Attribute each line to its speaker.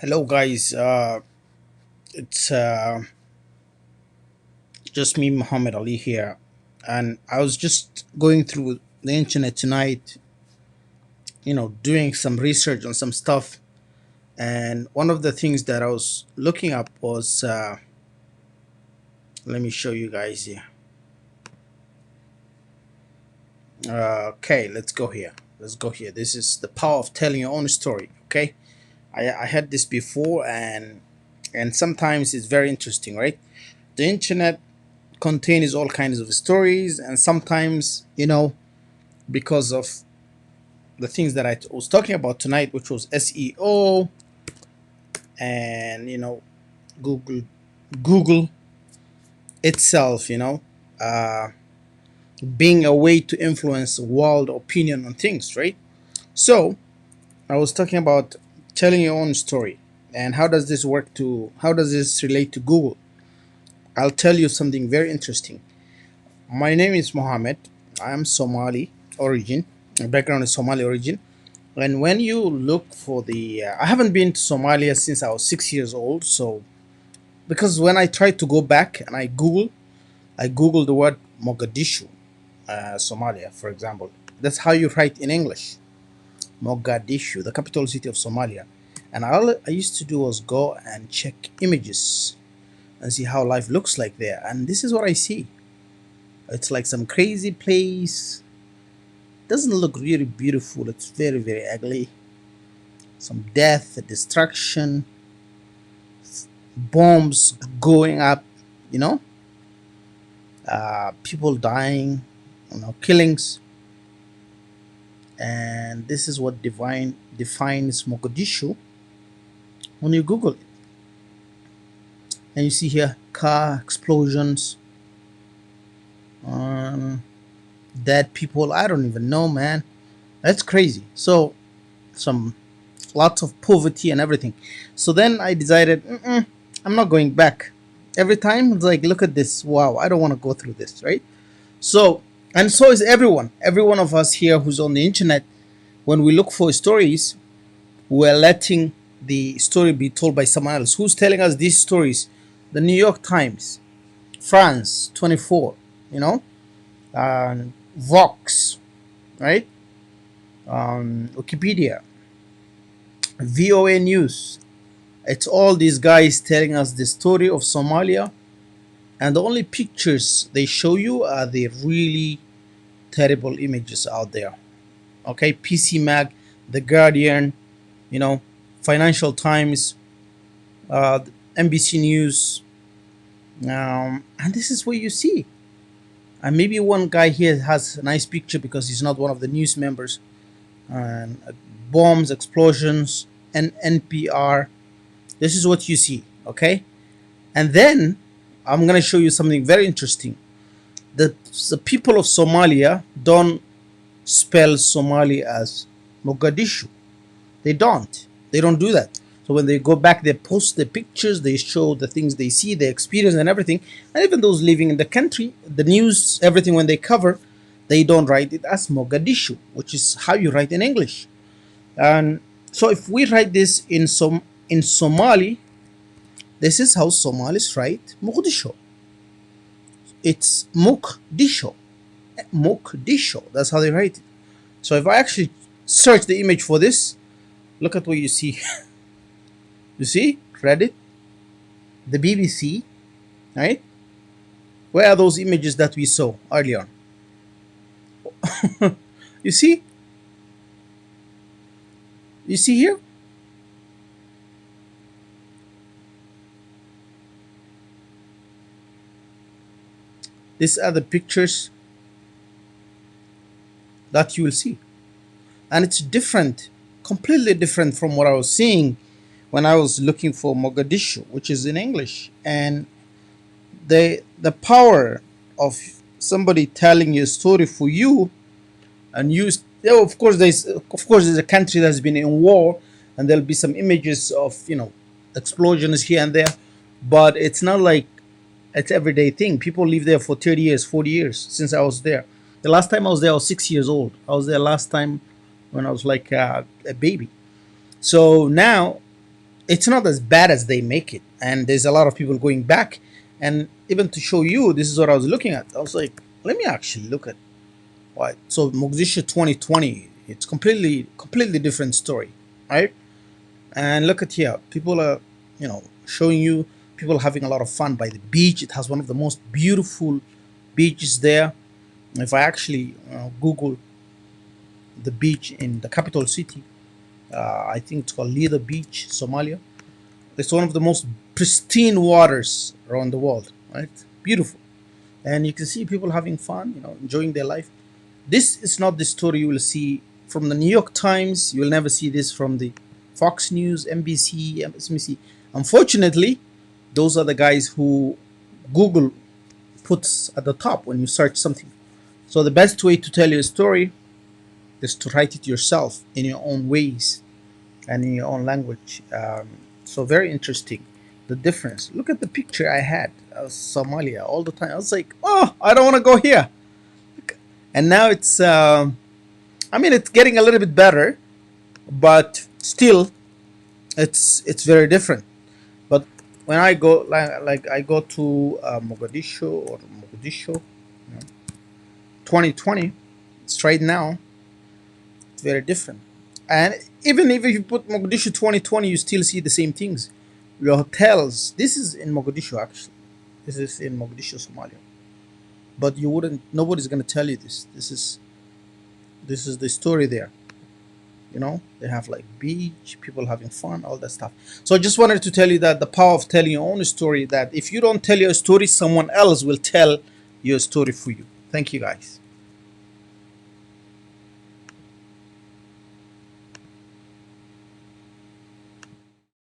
Speaker 1: Hello, guys. It's just me, Muhammad Ali here, and I was just going through the internet tonight. Doing some research on some stuff, and one of the things that I was looking up was let me show you guys here. Okay, let's go here. Let's go here. This is the power of telling your own story. Okay, I had this before, and sometimes it's very interesting, right? The internet contains all kinds of stories, and sometimes because of the things that was talking about tonight, which was SEO and Google Google itself, uh, being a way to influence world opinion on things, right? So I was talking about telling your own story and how does this relate to Google? I'll tell you something very interesting. My name is Mohammed. I am Somali origin. My background is Somali origin. And when you look for I haven't been to Somalia since I was 6 years old. So, because when I tried to go back and I Googled the word Mogadishu, Somalia, for example. That's how you write in English, Mogadishu, the capital city of Somalia. And all I used to do was go and check images and see how life looks like there. And this is what I see. It's like some crazy place. Doesn't look really beautiful. It's very, very ugly. Some death, destruction, bombs going up, you know, people dying, killings. And this is what defines Mogadishu when you Google it. And you see here car explosions, um, dead people. I don't even know, man. That's crazy. So, some lots of poverty and everything. So then I decided, I'm not going back. Every time it's like, look at this. Wow, I don't want to go through this, right? So, and so is everyone. Every one of us here who's on the internet, when we look for stories, we're letting the story be told by someone else. Who's telling us these stories? The New York Times, France 24, you know, Vox, right? Wikipedia, VOA News. It's all these guys telling us the story of Somalia, and the only pictures they show you are the really terrible images out there. Okay, PC Mag, The Guardian, you know, Financial Times, uh, NBC News, and this is what you see. And maybe one guy here has a nice picture because he's not one of the news members. And bombs, explosions, and NPR. This is what you see, okay? And then I'm gonna show you something very interesting. The people of Somalia don't spell Somali as Mogadishu. They don't. They don't do that. So when they go back, they post the pictures, they show the things they see, the experience, and everything. And even those living in the country, the news, everything when they cover, they don't write it as Mogadishu, which is how you write in English. And so if we write this in Somali, this is how Somalis write Mogadishu. It's Mukdisho. Mukdisho. That's how they write it. So if I actually search the image for this, look at what you see. You see? Reddit, the BBC, right? Where are those images that we saw earlier? You see? You see here? These are the pictures that you will see. And it's different, completely different from what I was seeing when I was looking for Mogadishu, which is in English. And the power of somebody telling a story for you, and yeah, of course there's a country that's been in war, and there'll be some images of explosions here and there, but it's not like it's everyday thing. People live there for 30 years, 40 years since I was there. The last time I was there, I was 6 years old. I was there last time when I was like a baby. So now it's not as bad as they make it, and there's a lot of people going back. And even to show you, this is what I was looking at. I was like, let me actually look at what. So Mogadishu 2020, it's completely different story, right? And look at here, people are, showing you people having a lot of fun by the beach. It has one of the most beautiful beaches there. If I actually Google the beach in the capital city, I think it's called Lida Beach, Somalia. It's one of the most pristine waters around the world, right? Beautiful. And you can see people having fun, enjoying their life. This is not the story you will see from the New York Times. You will never see this from the Fox News, NBC, MSNBC. Unfortunately, those are the guys who Google puts at the top when you search something. So the best way to tell your story is to write it yourself in your own ways and in your own language. So very interesting, the difference. Look at the picture I had of Somalia all the time. I was like, oh, I don't want to go here. And now it's, I mean, it's getting a little bit better, but still, it's very different. But when I go, like I go to Mogadishu, 2020, it's right now, it's very different. And even if you put Mogadishu 2020, you still see the same things. Your hotels. This is in Mogadishu actually. This is in Mogadishu, Somalia. But you wouldn't. Nobody's gonna tell you this. This is the story there. They have like beach, people having fun, all that stuff. So I just wanted to tell you that the power of telling your own story. That if you don't tell your story, someone else will tell your story for you. Thank you, guys.